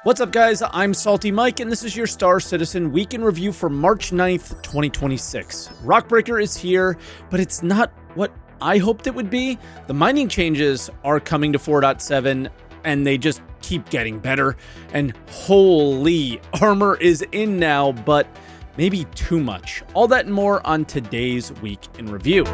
What's up, guys? I'm SaltEMike, and this is your Star Citizen Week in Review for March 9th, 2026. Rockbreaker is here, but it's not what I hoped it would be. The mining changes are coming to 4.7, and they just keep getting better. And holy, armor is in now, but maybe too much. All that and more on today's Week in Review.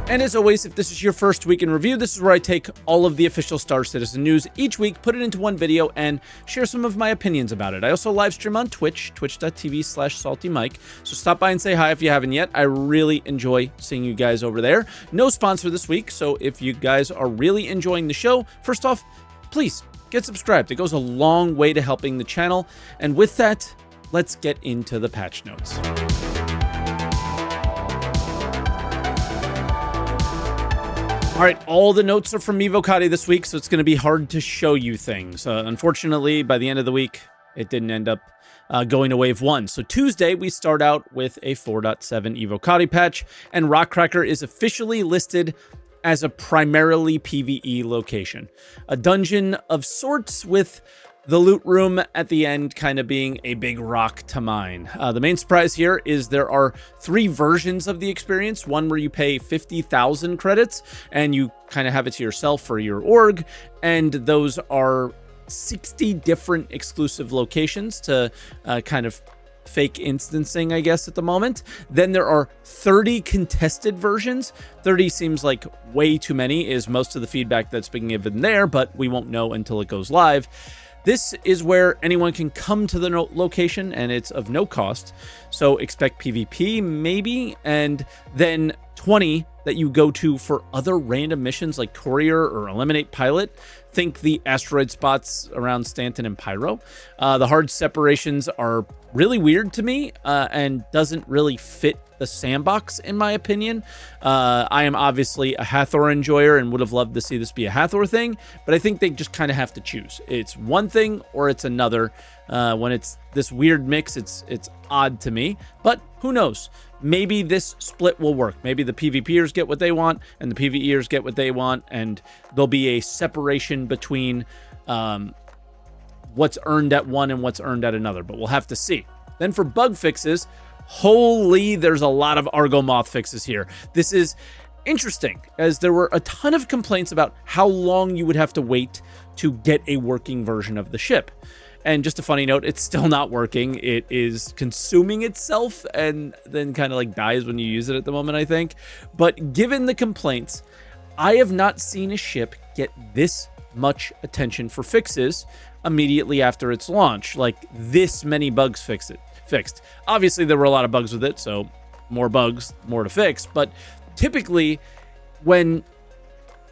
And as always, if this is your first Week in Review, this is where I take all of the official Star Citizen news each week, put it into one video, and share some of my opinions about it. I also live stream on Twitch, twitch.tv/SaltEMike, so stop by and say hi if you haven't yet. I really enjoy seeing you guys over there. No sponsor this week, so if you guys are really enjoying the show, first off, please get subscribed. It goes a long way to helping the channel. And with that, let's get into the patch notes. All right, all the notes are from Evocati this week, so it's going to be hard to show you things. Unfortunately, by the end of the week, it didn't end up going to Wave 1. So Tuesday, we start out with a 4.7 Evocati patch, and Rockcracker is officially listed as a primarily PvE location. A dungeon of sorts with the loot room at the end kind of being a big rock to mine. The main surprise here is there are 3 versions of the experience. One where you pay 50,000 credits and you kind of have it to yourself for your org. And those are 60 different exclusive locations to kind of fake instancing, I guess, at the moment. Then there are 30 contested versions. 30 seems like way too many is most of the feedback that's been given there, but we won't know until it goes live. This is where anyone can come to the location, and it's of no cost. So expect PvP, maybe, and then 20 that you go to for other random missions like Courier or Eliminate Pilot. Think the asteroid spots around Stanton and Pyro. The hard separations are really weird to me and doesn't really fit the sandbox, in my opinion. I am obviously a Hathor enjoyer and would have loved to see this be a Hathor thing, but I think they just kind of have to choose. It's one thing or it's another. When it's this weird mix, it's odd to me, but who knows? Maybe this split will work. Maybe the PvPers get what they want and the PvEers get what they want, and there'll be a separation between what's earned at one and what's earned at another, but we'll have to see. Then for bug fixes, holy, there's a lot of Argomoth fixes here. This is interesting, as there were a ton of complaints about how long you would have to wait to get a working version of the ship. And just a funny note, it's still not working. It is consuming itself and then kind of like dies when you use it at the moment, I think. But given the complaints, I have not seen a ship get this much attention for fixes immediately after its launch. Like this many bugs fixed. Obviously, there were a lot of bugs with it, so more bugs, more to fix. But typically, when...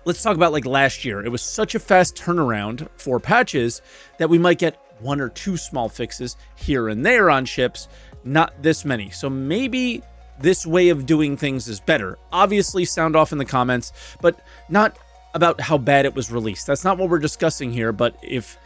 let's talk about like last year. It was such a fast turnaround for patches that we might get 1 or 2 small fixes here and there on ships, not this many. So maybe this way of doing things is better. Obviously, sound off in the comments, but not about how bad it was released. That's not what we're discussing here, but if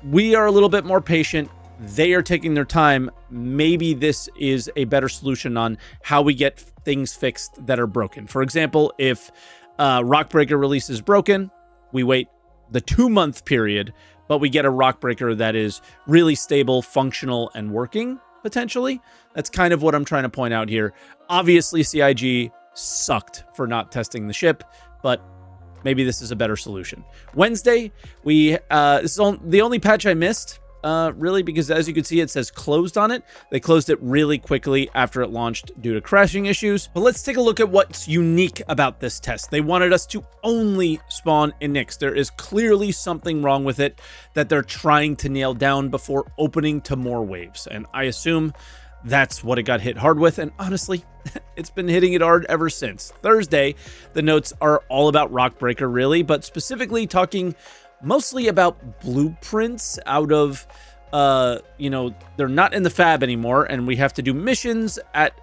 we are a little bit more patient, they are taking their time, maybe this is a better solution on how we get things fixed that are broken. For example, if Rockbreaker release is broken, we wait the 2-month period, but we get a Rockbreaker that is really stable, functional, and working, potentially. That's kind of what I'm trying to point out here. Obviously, CIG sucked for not testing the ship, but maybe this is a better solution. Wednesday, this is the only patch I missed, really, because as you can see, it says closed on it. They closed it really quickly after it launched due to crashing issues. But let's take a look at what's unique about this test. They wanted us to only spawn in Nyx. There is clearly something wrong with it that they're trying to nail down before opening to more waves. And I assume that's what it got hit hard with. And honestly, it's been hitting it hard ever since. Thursday, the notes are all about Rockbreaker, really, but specifically talking mostly about blueprints out of, they're not in the fab anymore, and we have to do missions at,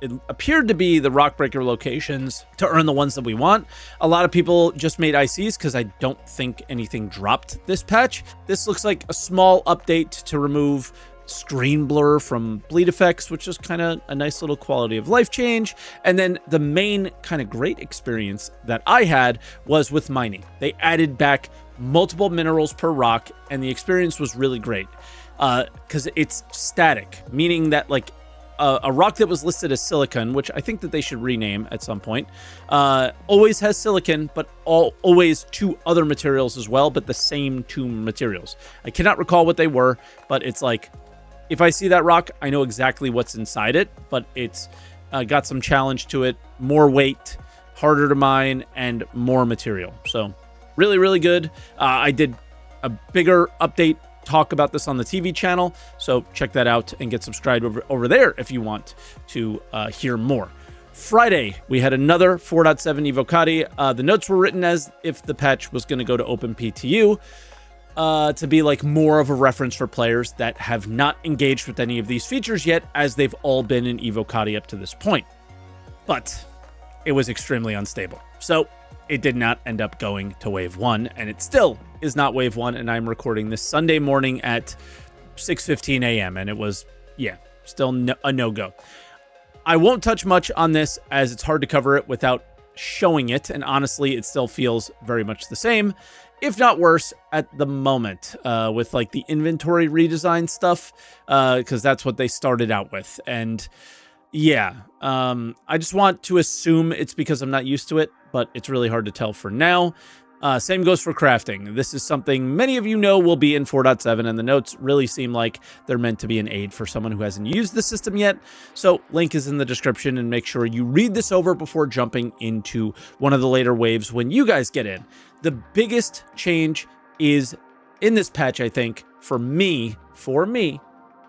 it appeared to be the Rockbreaker locations to earn the ones that we want. A lot of people just made ICs because I don't think anything dropped this patch. This looks like a small update to remove screen blur from bleed effects, which is kind of a nice little quality of life change. And then the main kind of great experience that I had was with mining. They added back multiple minerals per rock, and the experience was really great because it's static, meaning that like a rock that was listed as silicon, which I think that they should rename at some point, always has silicon, but always 2 other materials as well, but the same 2 materials. I cannot recall what they were, but it's like, if I see that rock, I know exactly what's inside it, but it's got some challenge to it, more weight, harder to mine, and more material. So really, really good. I did a bigger update talk about this on the TV channel, so check that out and get subscribed over there if you want to hear more. Friday, we had another 4.7 Evocati. The notes were written as if the patch was going to go to OpenPTU to be like more of a reference for players that have not engaged with any of these features yet, as they've all been in Evocati up to this point. But it was extremely unstable, so it did not end up going to Wave 1, and it still is not Wave 1, and I'm recording this Sunday morning at 6:15 a.m., and it was, yeah, still a no-go. I won't touch much on this, as it's hard to cover it without showing it, and honestly, it still feels very much the same, if not worse, at the moment, with like the inventory redesign stuff, because that's what they started out with, and yeah, I just want to assume it's because I'm not used to it, but it's really hard to tell for now. Same goes for crafting. This is something many of you know will be in 4.7, and the notes really seem like they're meant to be an aid for someone who hasn't used the system yet. So link is in the description, and make sure you read this over before jumping into one of the later waves when you guys get in. The biggest change is in this patch, I think, for me,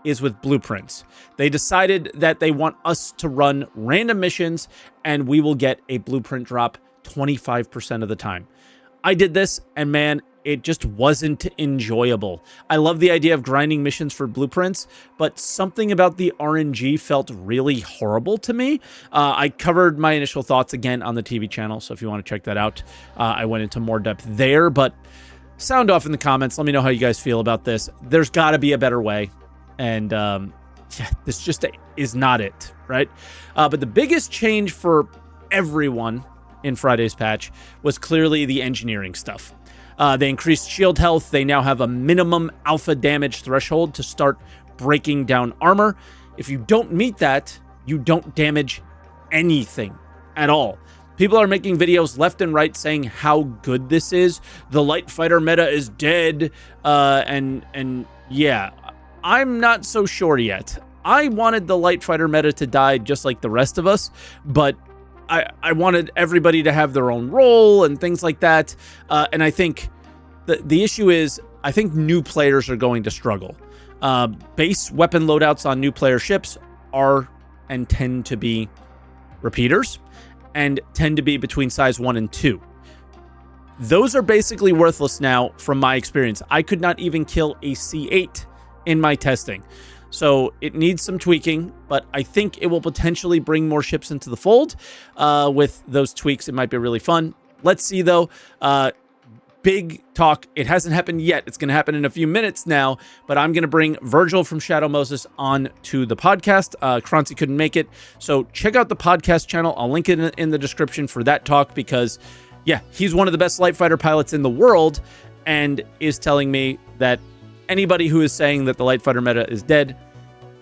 is with blueprints. They decided that they want us to run random missions, and we will get a blueprint drop 25% of the time. I did this, and man, it just wasn't enjoyable. I love the idea of grinding missions for blueprints, but something about the RNG felt really horrible to me. I covered my initial thoughts again on the TV channel, so if you want to check that out, I went into more depth there, but sound off in the comments. Let me know how you guys feel about this. There's got to be a better way. And yeah, this just is not it, right? But the biggest change for everyone in Friday's patch was clearly the engineering stuff. They increased shield health. They now have a minimum alpha damage threshold to start breaking down armor. If you don't meet that, you don't damage anything at all. People are making videos left and right saying how good this is. The light fighter meta is dead. And yeah, I'm not so sure yet. I wanted the light fighter meta to die just like the rest of us, but I wanted everybody to have their own role and things like that. And I think the issue is, I think new players are going to struggle. Base weapon loadouts on new player ships are and tend to be repeaters and tend to be between size 1 and 2. Those are basically worthless now from my experience. I could not even kill a C8 in my testing. So it needs some tweaking, but I think it will potentially bring more ships into the fold. With those tweaks, it might be really fun. Let's see, though. Big talk. It hasn't happened yet. It's going to happen in a few minutes now, but I'm going to bring Virgil from Shadow Moses on to the podcast. Kronzi couldn't make it, so check out the podcast channel. I'll link it in the description for that talk because, yeah, he's one of the best light fighter pilots in the world and is telling me that anybody who is saying that the light fighter meta is dead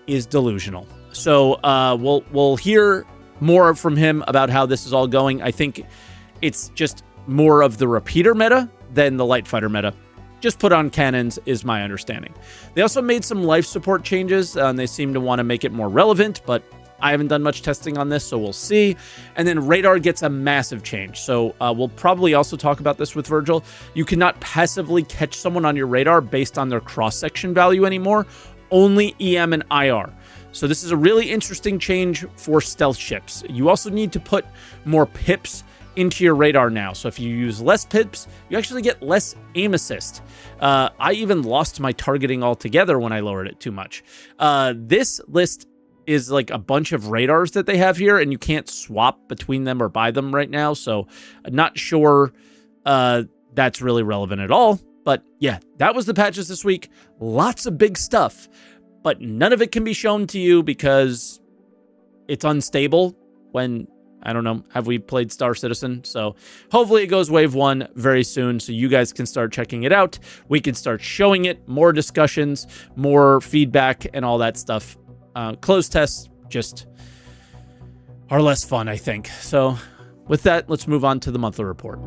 is delusional. So we'll hear more from him about how this is all going. I think it's just more of the repeater meta than the light fighter meta. Just put on cannons is my understanding. They also made some life support changes, and they seem to want to make it more relevant, but I haven't done much testing on this, so we'll see. And then radar gets a massive change. So we'll probably also talk about this with Virgil. You cannot passively catch someone on your radar based on their cross-section value anymore, only EM and IR. So this is a really interesting change for stealth ships. You also need to put more pips into your radar now. So if you use less pips, you actually get less aim assist. I even lost my targeting altogether when I lowered it too much. This list is like a bunch of radars that they have here, and you can't swap between them or buy them right now. So I'm not sure that's really relevant at all. But yeah, that was the patches this week. Lots of big stuff. but none of it can be shown to you because it's unstable when, I don't know, have we played Star Citizen? So hopefully it goes wave 1 very soon so you guys can start checking it out. We can start showing it, more discussions, more feedback, and all that stuff. Closed tests just are less fun, I think. So with that, let's move on to the monthly report.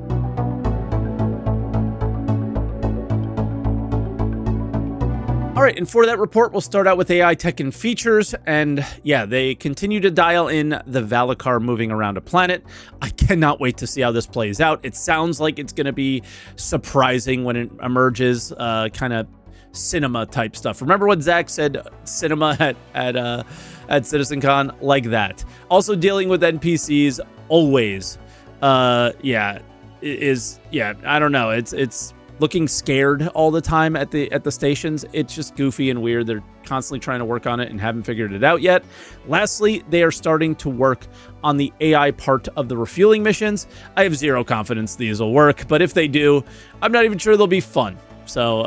All right, and for that report, we'll start out with AI tech and features. And yeah, they continue to dial in the Valacar moving around a planet. I cannot wait to see how this plays out. It sounds like it's going to be surprising when it emerges, kind of cinema type stuff. Remember what Zach said, cinema at CitizenCon? Like that. Also dealing with NPCs always. I don't know. It's looking scared all the time at the stations. It's just goofy and weird. They're constantly trying to work on it and haven't figured it out yet. Lastly, they are starting to work on the AI part of the refueling missions. I have zero confidence these will work, but if they do, I'm not even sure they'll be fun. So,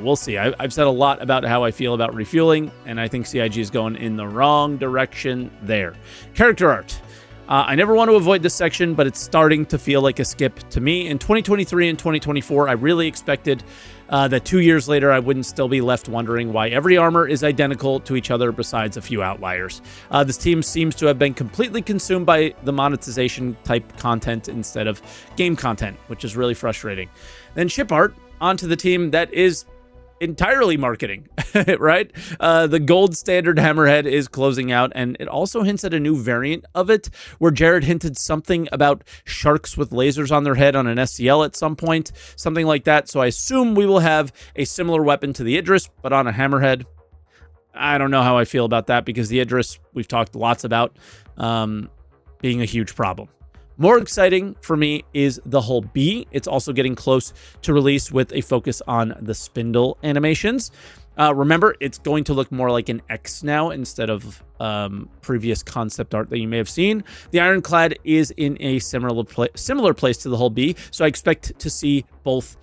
we'll see. I've said a lot about how I feel about refueling, and I think CIG is going in the wrong direction there. Character art. I never want to avoid this section, but it's starting to feel like a skip to me. In 2023 and 2024, I really expected that 2 years later, I wouldn't still be left wondering why every armor is identical to each other besides a few outliers. This team seems to have been completely consumed by the monetization type content instead of game content, which is really frustrating. Then ship art, onto the team that is entirely marketing, right? The gold standard Hammerhead is closing out, and it also hints at a new variant of it, where Jared hinted something about sharks with lasers on their head on an SCL at some point, something like that. So I assume we will have a similar weapon to the Idris, but on a Hammerhead. I don't know how I feel about that, because the Idris, we've talked lots about being a huge problem. More exciting for me is the Hull B. It's also getting close to release with a focus on the spindle animations. Remember, it's going to look more like an X now instead of previous concept art that you may have seen. The Ironclad is in a similar place to the Hull B, so I expect to see both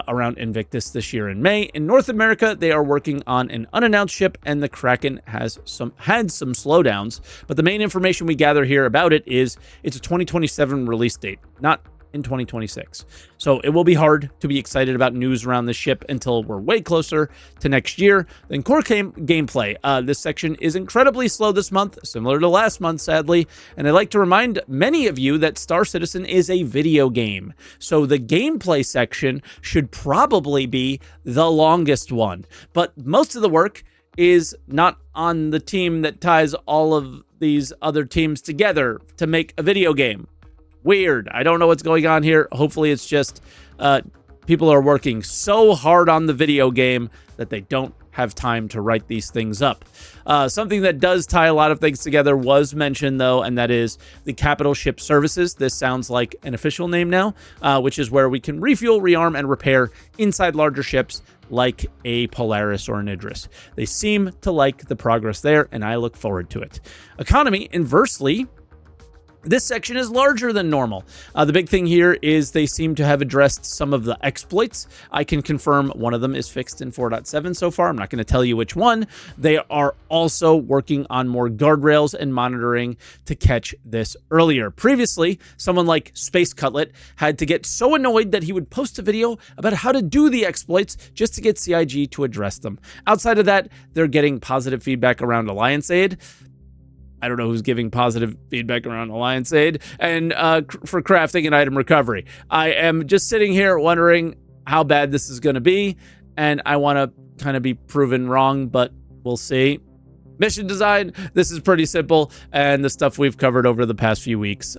around Invictus this year in May. In North America, they are working on an unannounced ship, and the Kraken had some slowdowns, but the main information we gather here about it is it's a 2027 release date, not in 2026. So it will be hard to be excited about news around the ship until we're way closer to next year. Then core gameplay. This section is incredibly slow this month, similar to last month, sadly. And I'd like to remind many of you that Star Citizen is a video game. So the gameplay section should probably be the longest one. But most of the work is not on the team that ties all of these other teams together to make a video game. Weird. I don't know what's going on here. Hopefully it's just people are working so hard on the video game that they don't have time to write these things up. Something that does tie a lot of things together was mentioned, though, and that is the Capital Ship Services. This sounds like an official name now, which is where we can refuel, rearm, and repair inside larger ships like a Polaris or an Idris. They seem to like the progress there, and I look forward to it. Economy, inversely, this section is larger than normal. The big thing here is they seem to have addressed some of the exploits. I can confirm one of them is fixed in 4.7 so far. I'm not going to tell you which one. They are also working on more guardrails and monitoring to catch this earlier. Previously, someone like Space Cutlet had to get so annoyed that he would post a video about how to do the exploits just to get CIG to address them. Outside of that, they're getting positive feedback around Alliance Aid. I don't know who's giving positive feedback around Alliance Aid, and for crafting and item recovery. I am just sitting here wondering how bad this is going to be, and I want to kind of be proven wrong, but we'll see. Mission design, this is pretty simple, and the stuff we've covered over the past few weeks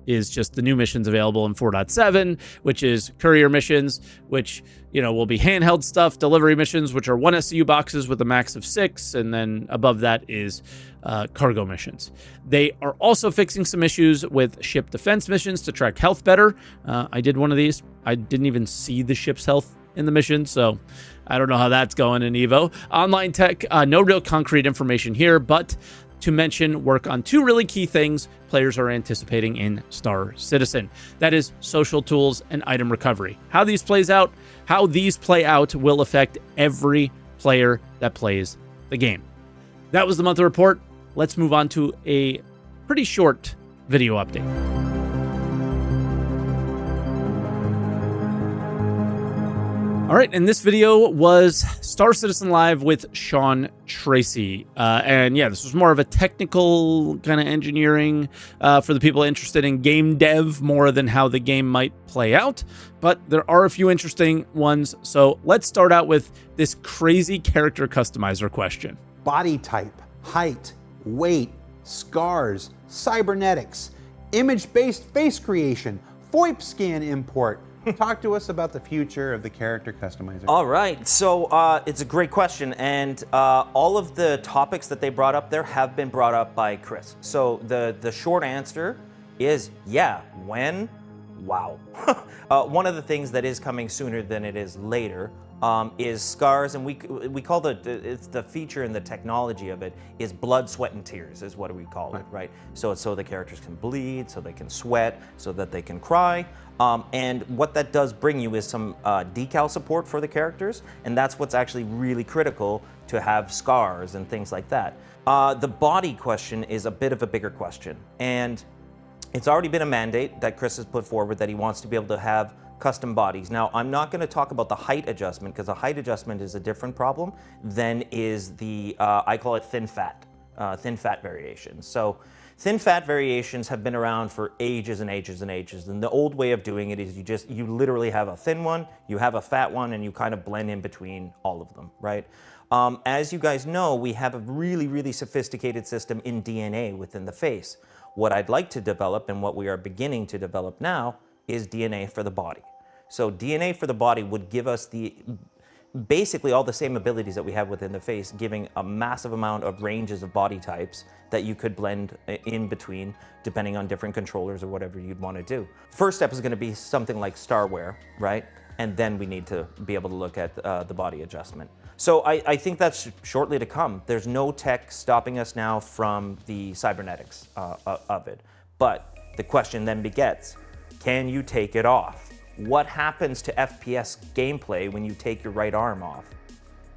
is just the new missions available in 4.7, which is courier missions, which, you know, will be handheld stuff, delivery missions, which are 1 SCU boxes with a max of 6, and then above that is cargo missions. They are also fixing some issues with ship defense missions to track health better. I did one of these. I didn't even see the ship's health in the mission, so I don't know how that's going in Evo. Online tech, no real concrete information here, but to mention work on two really key things players are anticipating in Star Citizen. That is social tools and item recovery. How these play out will affect every player that plays the game. That was the monthly report. Let's move on to a pretty short video update. All right, and this video was Star Citizen Live with Sean Tracy. And yeah, this was more of a technical kind of engineering for the people interested in game dev more than how the game might play out. But there are a few interesting ones. So let's start out with this crazy character customizer question. Body type, height, weight, scars, cybernetics, image-based face creation, VoIP scan import. Talk to us about the future of the character customizer. All right, so it's a great question, and all of the topics that they brought up there have been brought up by Chris. So the short answer is yeah. When? Wow. One of the things that is coming sooner than it is later is scars, and we call it's the feature and the technology of it is blood, sweat, and tears is what we call it, right? So it's so the characters can bleed, so they can sweat, so that they can cry. And what that does bring you is some decal support for the characters, and that's what's actually really critical to have scars and things like that. The body question is a bit of a bigger question, and it's already been a mandate that Chris has put forward that he wants to be able to have custom bodies. Now, I'm not going to talk about the height adjustment because the height adjustment is a different problem than is the, I call it thin fat variations. So thin fat variations have been around for ages and ages and ages. And the old way of doing it is you literally have a thin one, you have a fat one, and you kind of blend in between all of them, right? As you guys know, we have a really, really sophisticated system in DNA within the face. What I'd like to develop and what we are beginning to develop now is DNA for the body. So DNA for the body would give us basically all the same abilities that we have within the face, giving a massive amount of ranges of body types that you could blend in between depending on different controllers or whatever you'd want to do. First step is going to be something like Starware, right? And then we need to be able to look at the body adjustment. So I think that's shortly to come. There's no tech stopping us now from the cybernetics of it. But the question then begets, can you take it off? What happens to FPS gameplay when you take your right arm off?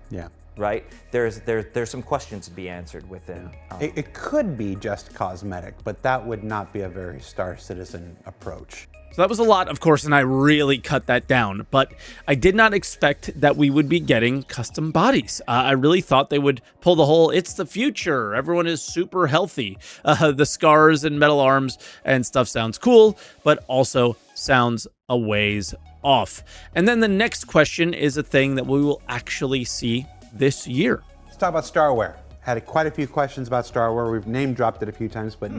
Yeah. Right? There's some questions to be answered within. It could be just cosmetic, but that would not be a very Star Citizen approach. So that was a lot, of course, and I really cut that down, but I did not expect that we would be getting custom bodies. I really thought they would pull the whole, it's the future, everyone is super healthy. The scars and metal arms and stuff sounds cool, but also sounds a ways off. And then the next question is a thing that we will actually see this year. Let's talk about Starware. Had quite a few questions about Starware. We've name dropped it a few times, but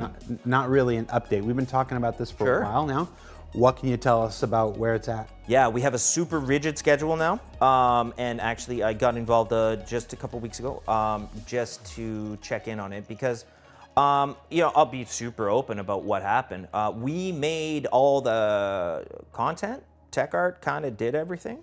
not really an update. We've been talking about this for a while now. What can you tell us about where it's at? Yeah, we have a super rigid schedule now. And actually, I got involved just a couple weeks ago just to check in on it because, I'll be super open about what happened. We made all the content, tech art kind of did everything,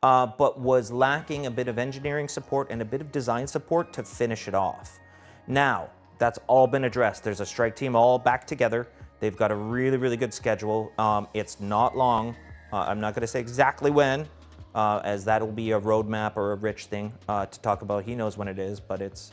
but was lacking a bit of engineering support and a bit of design support to finish it off. Now, that's all been addressed. There's a strike team all back together. They've got a really, really good schedule. It's not long. I'm not going to say exactly when, as that'll be a roadmap or a Rich thing to talk about. He knows when it is, but it's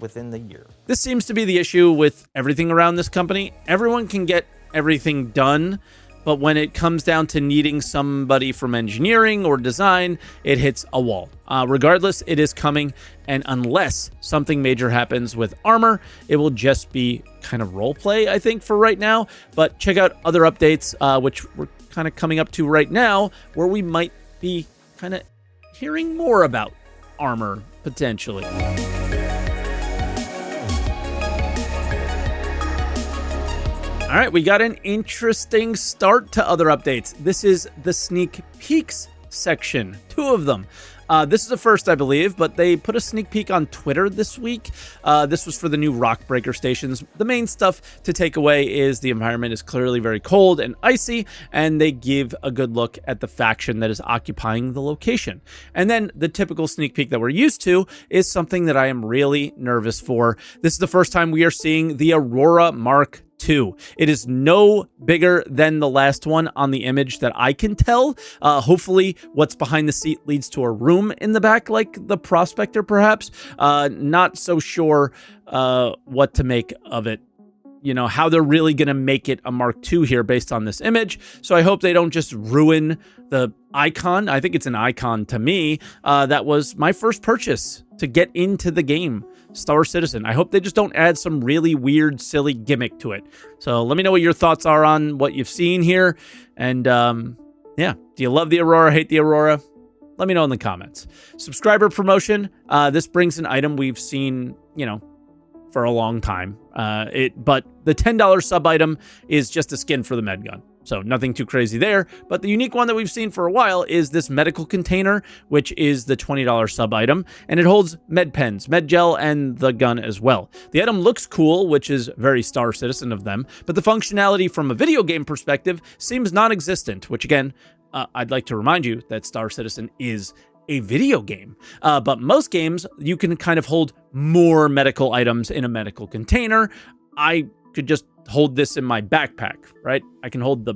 within the year. This seems to be the issue with everything around this company. Everyone can get everything done, but when it comes down to needing somebody from engineering or design, it hits a wall. Regardless, it is coming, and unless something major happens with Armor, it will just be kind of roleplay, I think, for right now. But check out other updates, which we're kind of coming up to right now, where we might be kind of hearing more about Armor, potentially. All right, we got an interesting start to other updates. This is the sneak peeks section, 2 of them. This is the first, I believe, but they put a sneak peek on Twitter this week. This was for the new Rock Breaker stations. The main stuff to take away is the environment is clearly very cold and icy, and they give a good look at the faction that is occupying the location. And then the typical sneak peek that we're used to is something that I am really nervous for. This is the first time we are seeing the Aurora Mark 2. It is no bigger than the last one on the image that I can tell. Hopefully what's behind the seat leads to a room in the back, like the Prospector perhaps. Not so sure what to make of it. You know, how they're really going to make it a Mark II here based on this image. So I hope they don't just ruin the icon. I think it's an icon to me. That was my first purchase to get into the game, Star Citizen. I hope they just don't add some really weird, silly gimmick to it. So let me know what your thoughts are on what you've seen here. And yeah, do you love the Aurora, hate the Aurora? Let me know in the comments. Subscriber promotion. This brings an item we've seen, you know, for a long time. But the $10 sub item is just a skin for the med gun. So nothing too crazy there. But the unique one that we've seen for a while is this medical container, which is the $20 sub item. And it holds med pens, med gel, and the gun as well. The item looks cool, which is very Star Citizen of them. But the functionality from a video game perspective seems non-existent, which again, I'd like to remind you that Star Citizen is a video game. But most games, you can kind of hold more medical items in a medical container. I could just hold this in my backpack, right? I can hold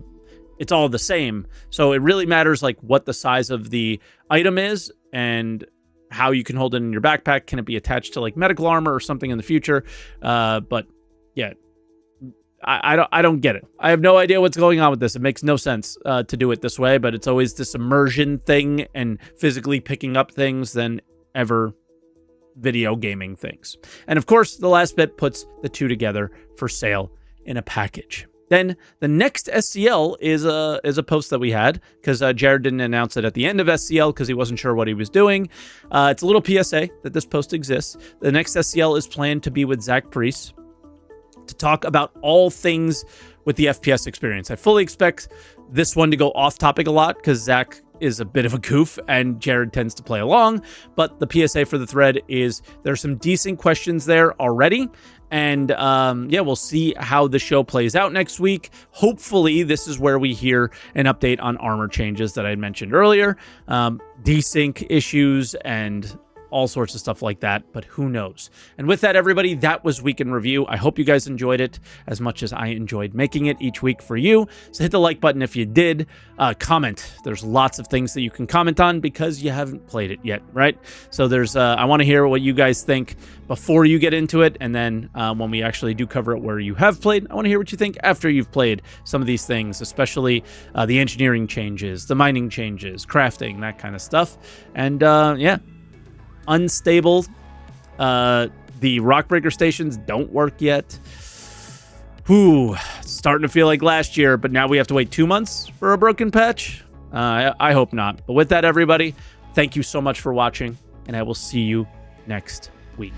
it's all the same. So it really matters like what the size of the item is and how you can hold it in your backpack. Can it be attached to like medical armor or something in the future? But yeah, I don't get it. I have no idea what's going on with this. It makes no sense to do it this way, but it's always this immersion thing and physically picking up things than ever video gaming things. And of course, the last bit puts the two together for sale in a package. Then the next SCL is a post that we had because Jared didn't announce it at the end of SCL because he wasn't sure what he was doing. It's a little PSA that this post exists. The next SCL is planned to be with Zach Priest to talk about all things with the FPS experience. I fully expect this one to go off topic a lot because Zach is a bit of a goof and Jared tends to play along. But the PSA for the thread is there's some decent questions there already. And yeah, we'll see how the show plays out next week. Hopefully, this is where we hear an update on armor changes that I had mentioned earlier, desync issues, and all sorts of stuff like that, but who knows? And with that, everybody, that was Week in Review. I hope you guys enjoyed it as much as I enjoyed making it each week for you. So hit the like button if you did. Comment. There's lots of things that you can comment on because you haven't played it yet, right? So there's, I want to hear what you guys think before you get into it, and then when we actually do cover it where you have played, I want to hear what you think after you've played some of these things, especially the engineering changes, the mining changes, crafting, that kind of stuff. And yeah. Unstable. The Rockbreaker stations don't work yet. Whew, starting to feel like last year, but now we have to wait 2 months for a broken patch? I hope not. But with that, everybody, thank you so much for watching, and I will see you next week.